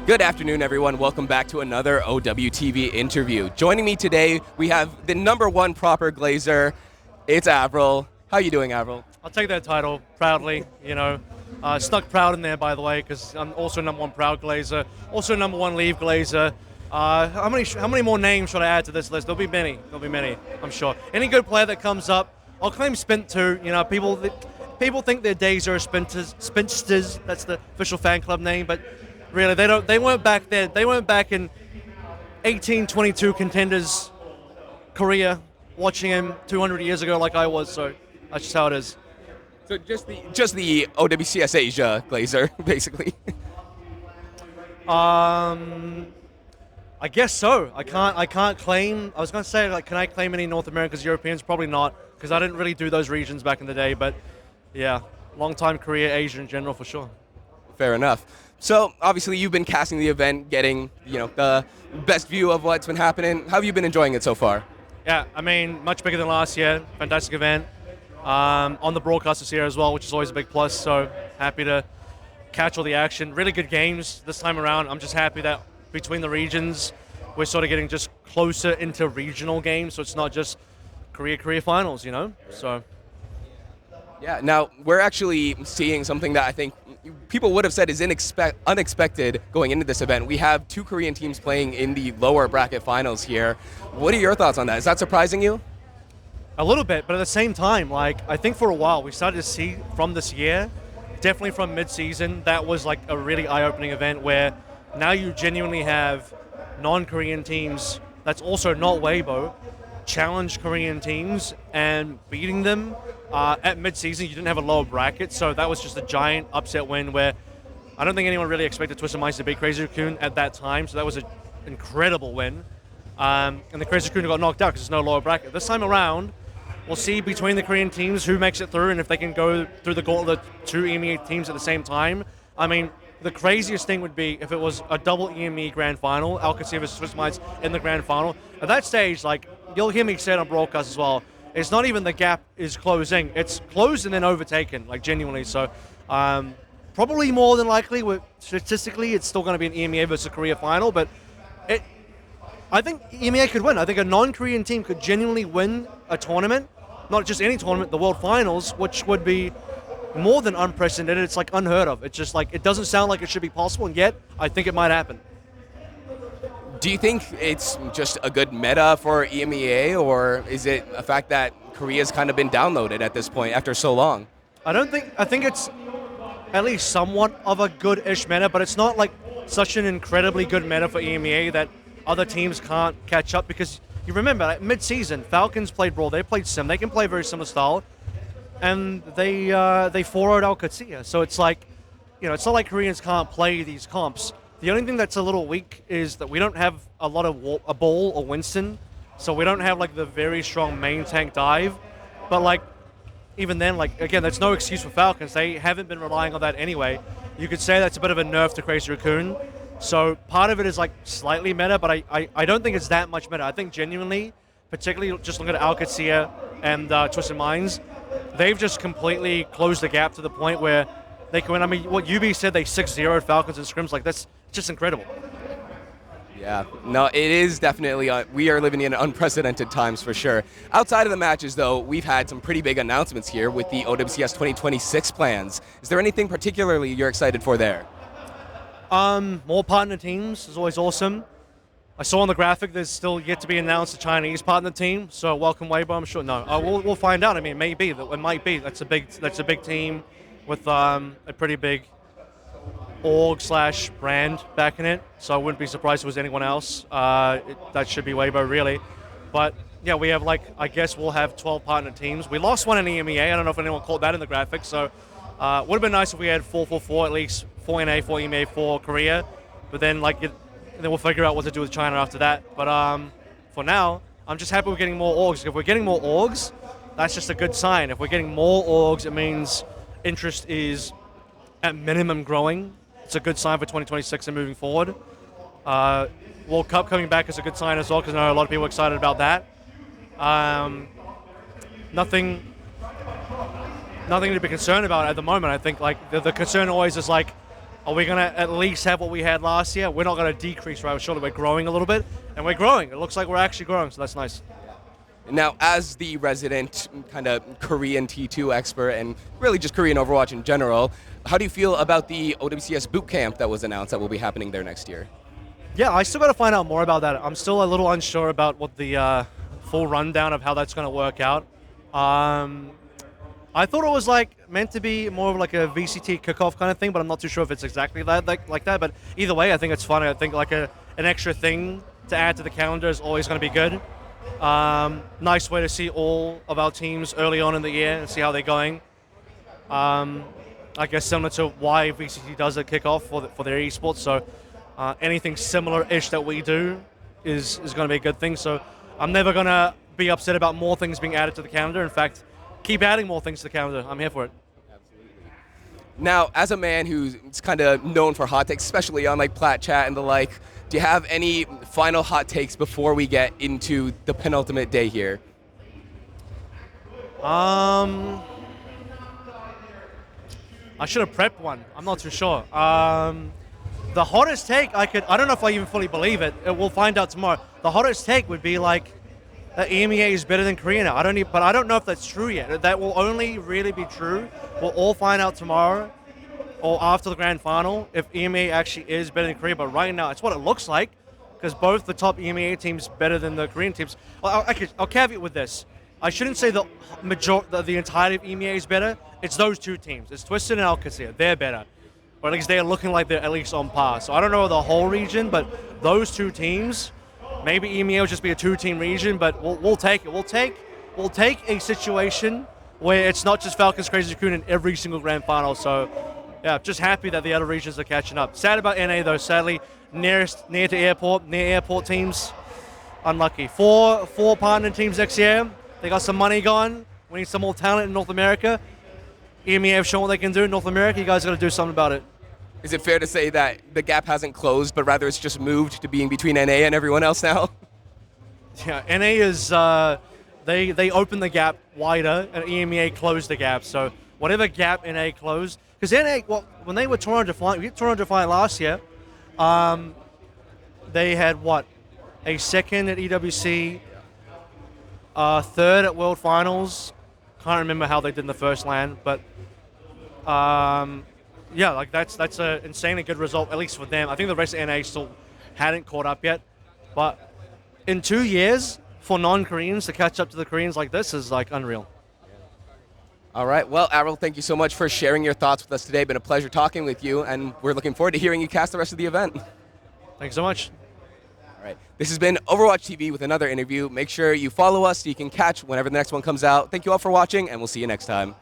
Good afternoon, everyone. Welcome back to another OWTV interview. Joining me today, we have the number one proper glazer. It's Averil. How are you doing, Averil? I'll take that title proudly, Stuck proud in there, by the way, because I'm also number one proud glazer, also number one leave glazer. How many more names should I add to this list? There'll be many, I'm sure. Any good player that comes up, I'll claim Spint too. People think their days are spinsters. That's the official fan club name, but really they don't. They weren't back then. They weren't back in 1822 contenders Korea, watching him 200 years ago like I was. So that's just how it is. So just the OWCS Asia glazer, basically. I guess so. I can't claim. I was going to say, can I claim any North Americans, Europeans? Probably not, because I didn't really do those regions back in the day. But yeah, long time Korea, Asia in general for sure. Fair enough. So obviously you've been casting the event, getting the best view of what's been happening. How have you been enjoying it so far? Yeah, I mean, much bigger than last year. Fantastic event. On the broadcast this year as well, which is always a big plus. So happy to catch all the action. Really good games this time around. I'm just happy that between the regions, we're sort of getting just closer into regional games. So it's not just Korea finals, So. Yeah, now we're actually seeing something that I think people would have said is unexpected going into this event. We have two Korean teams playing in the lower bracket finals here. What are your thoughts on that? Is that surprising you? A little bit, but at the same time, I think for a while we started to see from this year, definitely from mid-season, that was like a really eye-opening event where now you genuinely have non-Korean teams that's also not Weibo challenge Korean teams and beating them. At mid-season, you didn't have a lower bracket, so that was just a giant upset win where I don't think anyone really expected Twisted Minds to beat Crazy Raccoon at that time, so that was an incredible win. And the Crazy Raccoon got knocked out because there's no lower bracket. This time around, we'll see between the Korean teams who makes it through and if they can go through the gauntlet of two EMEA teams at the same time. I mean, the craziest thing would be if it was a double EME grand final, Alcacer versus Twisted Minds in the grand final. At that stage, you'll hear me say it on broadcast as well, it's not even the gap is closing. It's closed and then overtaken, genuinely. So probably more than likely, statistically, it's still going to be an EMEA versus Korea final. But I think EMEA could win. I think a non-Korean team could genuinely win a tournament, not just any tournament, the World Finals, which would be more than unprecedented. It's unheard of. It's just it doesn't sound like it should be possible, and yet I think it might happen. Do you think it's just a good meta for EMEA, or is it a fact that Korea's kind of been downloaded at this point after so long? I think it's at least somewhat of a good-ish meta, but it's not such an incredibly good meta for EMEA that other teams can't catch up, because you remember, mid-season, Falcons played Brawl, they played Sim, they can play very similar style, and they 4-0'd Alcacer. So it's it's not like Koreans can't play these comps. The only thing that's a little weak is that we don't have a lot of a Ball or Winston, so we don't have the very strong main tank dive. But even then, again, that's no excuse for Falcons. They haven't been relying on that anyway. You could say that's a bit of a nerf to Crazy Raccoon. So part of it is slightly meta, but I don't think it's that much meta. I think genuinely, particularly just looking at Alcacer and Twisted Minds, they've just completely closed the gap to the point where they can win. I mean, what UB said, they 6-0'd Falcons and scrims, that's just incredible. Yeah, no, it is definitely, we are living in unprecedented times for sure. Outside of the matches, though, we've had some pretty big announcements here with the OWCS 2026 plans. Is there anything particularly you're excited for there? More partner teams is always awesome. I saw on the graphic there's still yet to be announced a Chinese partner team, so welcome Weibo, I'm sure. No, we'll find out. I mean, maybe, it might be. That's a big team with a pretty big org/brand backing it, so I wouldn't be surprised if it was anyone else. That should be Weibo, really. But yeah, we have I guess we'll have 12 partner teams. We lost one in EMEA. I don't know if anyone caught that in the graphic, so would have been nice if we had 4 at least, 4 NA, 4 EMEA, 4 Korea. But then then we'll figure out what to do with China after that. But for now, I'm just happy we're getting more orgs. If we're getting more orgs, that's just a good sign. If we're getting more orgs, it means interest is at minimum growing. It's a good sign for 2026 and moving forward. World Cup coming back is a good sign as well, because I know a lot of people are excited about that. Nothing to be concerned about at the moment. I think the concern always is Are we going to at least have what we had last year? We're not going to decrease, right? Surely we're growing a little bit, and we're growing. It looks like we're actually growing, so that's nice. Now, as the resident kind of Korean T2 expert and really just Korean Overwatch in general, how do you feel about the OWCS boot camp that was announced that will be happening there next year? Yeah, I still got to find out more about that. I'm still a little unsure about what the full rundown of how that's going to work out. I thought it was like meant to be more of like a VCT kickoff kind of thing, but I'm not too sure if it's exactly that like that. But either way, I think it's fun. I think like an extra thing to add to the calendar is always going to be good. Nice way to see all of our teams early on in the year and see how they're going. I guess similar to why VCT does a kickoff for their esports. So anything similar-ish that we do is going to be a good thing. So I'm never going to be upset about more things being added to the calendar. In fact, keep adding more things to the calendar. I'm here for it. Now, as a man who's kind of known for hot takes, especially on like Plat Chat and the like, do you have any final hot takes before we get into the penultimate day here? I should have prepped one. I'm not too sure. The hottest take I don't know if I even fully believe it. We'll find out tomorrow. The hottest take would be like that EMEA is better than Korea now. But I don't know if that's true yet. That will only really be true. We'll all find out tomorrow or after the grand final if EMEA actually is better than Korea. But right now, it's what it looks like because both the top EMEA teams better than the Korean teams. I'll caveat with this. I shouldn't say the entirety of EMEA is better. It's those two teams. It's Twisted and Alcacer. They're better. Or at least they're looking like they're at least on par. So I don't know the whole region, but those two teams, maybe EMEA will just be a two-team region, but we'll take it. We'll take a situation where it's not just Falcons Crazy Coon in every single grand final. So yeah, just happy that the other regions are catching up. Sad about NA though. Sadly, near airport teams, unlucky. Four partner teams next year. They got some money gone. We need some more talent in North America. EMEA have shown what they can do in North America. You guys got to do something about it. Is it fair to say that the gap hasn't closed, but rather it's just moved to being between NA and everyone else now? Yeah, NA is, they opened the gap wider, and EMEA closed the gap. So whatever gap NA closed, because NA, well, when they were Toronto Defiant last year, they had what? A second at EWC, third at World Finals. Can't remember how they did in the first LAN, but yeah, like that's an insanely good result, at least for them. I think the rest of NA still hadn't caught up yet, but in 2 years for non-Koreans to catch up to the Koreans like this is like unreal. All right, well, Averil, thank you so much for sharing your thoughts with us today. Been a pleasure talking with you, and we're looking forward to hearing you cast the rest of the event. Thanks so much. All right, this has been Overwatch TV with another interview. Make sure you follow us so you can catch whenever the next one comes out. Thank you all for watching, and we'll see you next time.